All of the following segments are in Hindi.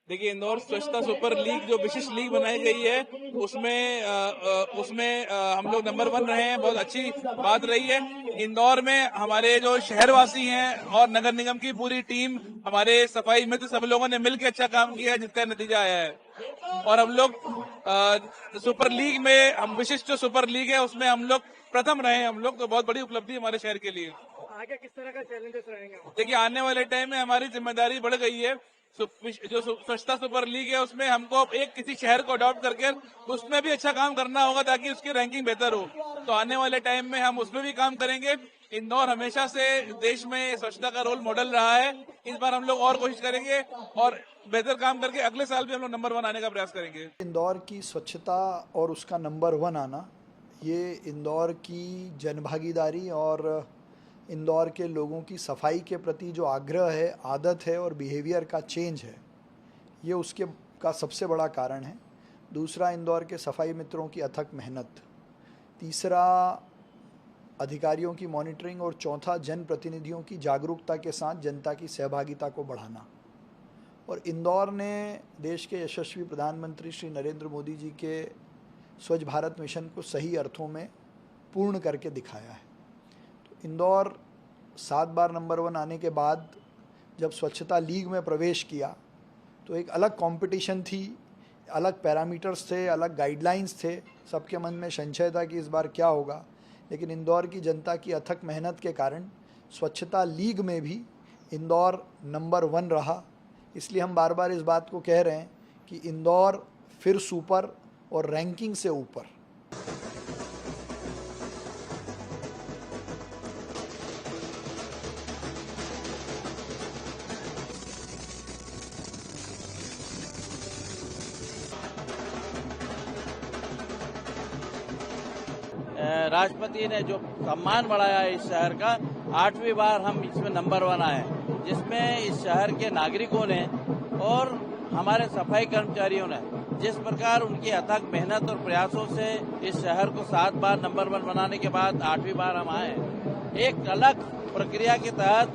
देखिए, इंदौर स्वच्छता सुपर लीग जो विशिष्ट लीग बनाई गई है उसमें हम लोग नंबर 1 रहे हैं। बहुत अच्छी बात रही है। इंदौर में हमारे जो शहरवासी हैं और नगर निगम की पूरी टीम, हमारे सफाई मित्र, सब लोगों ने मिलकर अच्छा काम किया है, जिसका नतीजा आया है। और हम लोग सुपर लीग में, हम विशिष्ट जो सुपर लीग है उसमें हम लोग प्रथम रहे हैं। हम लोग तो बहुत बड़ी उपलब्धि हमारे शहर के लिए। आगे किस तरह का चैलेंजेस रहेंगे? देखिए, आने वाले टाइम में हमारी जिम्मेदारी बढ़ गई है। जो स्वच्छता सुपर लीग है उसमें हमको एक किसी शहर को अडॉप्ट करके उसमें भी अच्छा काम करना होगा ताकि उसकी रैंकिंग बेहतर हो। तो आने वाले टाइम में हम उसमें भी काम करेंगे। इंदौर हमेशा से देश में स्वच्छता का रोल मॉडल रहा है। इस बार हम लोग और कोशिश करेंगे और बेहतर काम करके अगले साल भी हम लोग नंबर 1 आने का प्रयास करेंगे। इंदौर की स्वच्छता और उसका नंबर 1 आना, ये इंदौर की जनभागीदारी और इंदौर के लोगों की सफाई के प्रति जो आग्रह है, आदत है और बिहेवियर का चेंज है, ये उसके का सबसे बड़ा कारण है। दूसरा, इंदौर के सफाई मित्रों की अथक मेहनत। तीसरा, अधिकारियों की मॉनिटरिंग। और चौथा, जनप्रतिनिधियों की जागरूकता के साथ जनता की सहभागिता को बढ़ाना। और इंदौर ने देश के यशस्वी प्रधानमंत्री श्री नरेंद्र मोदी जी के स्वच्छ भारत मिशन को सही अर्थों में पूर्ण करके दिखाया है। तो इंदौर 7 बार नंबर 1 आने के बाद जब स्वच्छता लीग में प्रवेश किया तो एक अलग कंपटीशन थी, अलग पैरामीटर्स थे, अलग गाइडलाइंस थे। सबके मन में संशय था कि इस बार क्या होगा, लेकिन इंदौर की जनता की अथक मेहनत के कारण स्वच्छता लीग में भी इंदौर नंबर 1 रहा। इसलिए हम बार बार इस बात को कह रहे हैं कि इंदौर फिर सुपर और रैंकिंग से ऊपर। राष्ट्रपति ने जो सम्मान बढ़ाया है इस शहर का, 8वीं बार हम इसमें नंबर 1 आए, जिसमें इस शहर के नागरिकों ने और हमारे सफाई कर्मचारियों ने जिस प्रकार उनकी अथक मेहनत और प्रयासों से इस शहर को 7 बार नंबर 1 बनाने के बाद 8वीं बार हम आए। एक अलग प्रक्रिया के तहत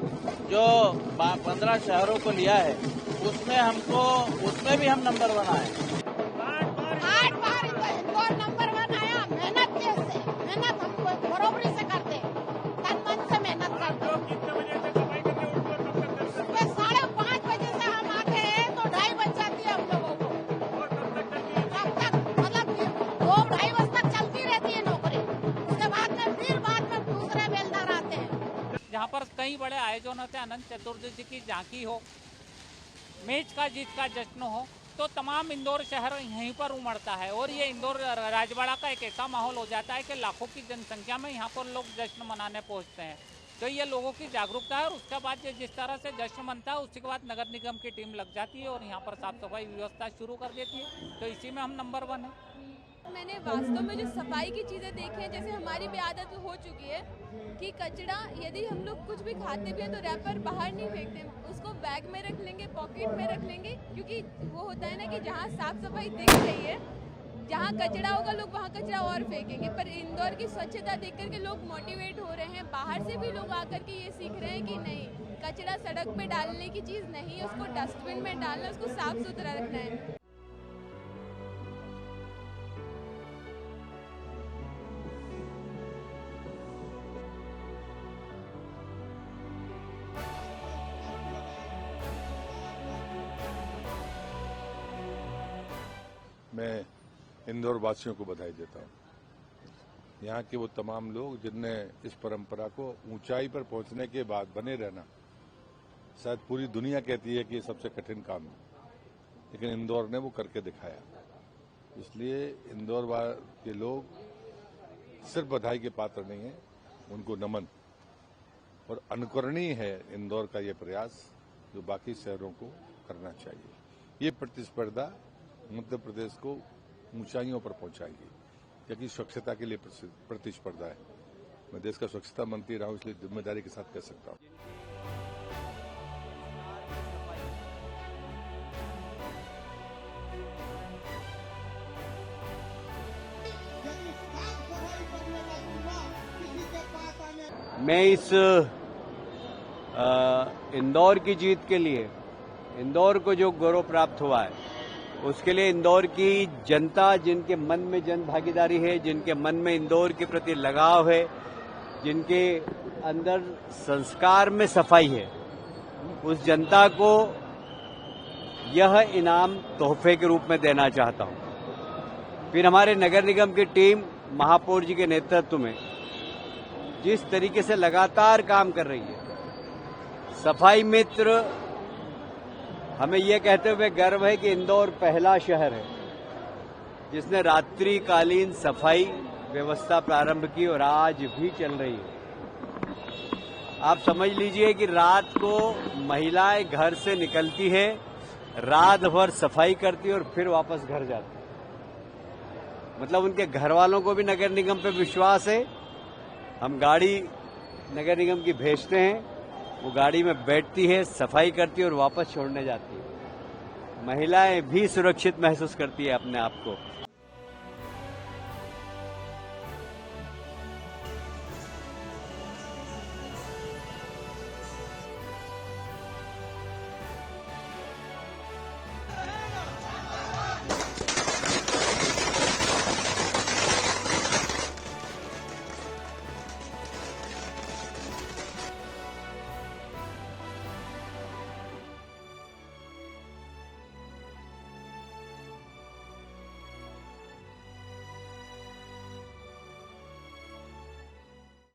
जो 15 शहरों को लिया है उसमें भी हम नंबर 1 आए। 8 बार इंदौर नंबर 1 आया। मेहनत कैसे? मेहनत हम बराबरी से करते, तन मन से मेहनत करते। सुबह 5:30 बजे से हम आते हैं तो 2:30 बज जाती है हम लोगों को। तब तक मतलब 2-2:30 बजे तक चलती रहती है नौकरी। उसके बाद में दूसरे बेलदार आते हैं। जहाँ पर कई बड़े आयोजन होते हैं, अनंत चतुर्दशी की झांकी हो, मैच का जीत का जश्न हो, तो तमाम इंदौर शहर यहीं पर उमड़ता है। और ये इंदौर राजवाड़ा का एक ऐसा माहौल हो जाता है कि लाखों की जनसंख्या में यहाँ पर लोग जश्न मनाने पहुँचते हैं। तो ये लोगों की जागरूकता है। और उसके बाद जिस तरह से जश्न मनता है, उसके बाद नगर निगम की टीम लग जाती है और यहाँ पर साफ सफाई व्यवस्था शुरू कर देती है। तो इसी में हम नंबर 1 है। मैंने वास्तव में जो सफाई की चीज़ें देखी हैं, जैसे हमारी भी आदत हो चुकी है कि कचरा, यदि हम लोग कुछ भी खाते भी हैं तो रैपर बाहर नहीं फेंकते, उसको बैग में रख लेंगे, पॉकेट में रख लेंगे। क्योंकि वो होता है ना कि जहाँ साफ सफाई दिख रही है, जहाँ कचरा होगा लोग वहाँ कचरा और फेंकेंगे। पर इंदौर की स्वच्छता देख करके लोग मोटिवेट हो रहे हैं। बाहर से भी लोग आकर के ये सीख रहे हैं कि नहीं, कचरा सड़क पे डालने की चीज़ नहीं है, उसको डस्टबिन में डालना, उसको साफ सुथरा रखना है। मैं इंदौर वासियों को बधाई देता हूं। यहाँ के वो तमाम लोग जिनने इस परंपरा को ऊंचाई पर पहुंचने के बाद बने रहना, शायद पूरी दुनिया कहती है कि ये सबसे कठिन काम है, लेकिन इंदौर ने वो करके दिखाया। इसलिए इंदौर के लोग सिर्फ बधाई के पात्र नहीं है, उनको नमन। और अनुकरणीय है इंदौर का ये प्रयास, जो बाकी शहरों को करना चाहिए। ये प्रतिस्पर्धा मध्य प्रदेश को ऊंचाइयों पर पहुंचाएगी, क्योंकि स्वच्छता के लिए प्रतिस्पर्धा है। मैं देश का स्वच्छता मंत्री रहा हूं, इसलिए जिम्मेदारी के साथ कह सकता हूं। मैं इस इंदौर की जीत के लिए इंदौर को जो गौरव प्राप्त हुआ है उसके लिए इंदौर की जनता, जिनके मन में जन भागीदारी है, जिनके मन में इंदौर के प्रति लगाव है, जिनके अंदर संस्कार में सफाई है, उस जनता को यह इनाम तोहफे के रूप में देना चाहता हूं। फिर हमारे नगर निगम की टीम महापौर जी के नेतृत्व में जिस तरीके से लगातार काम कर रही है, सफाई मित्र, हमें यह कहते हुए गर्व है कि इंदौर पहला शहर है जिसने रात्रिकालीन सफाई व्यवस्था प्रारंभ की और आज भी चल रही है। आप समझ लीजिए कि रात को महिलाएं घर से निकलती है, रात भर सफाई करती है और फिर वापस घर जाती है। मतलब उनके घर वालों को भी नगर निगम पे विश्वास है। हम गाड़ी नगर निगम की भेजते हैं, वो गाड़ी में बैठती है, सफाई करती है और वापस छोड़ने जाती है। महिलाएं भी सुरक्षित महसूस करती है अपने आप को।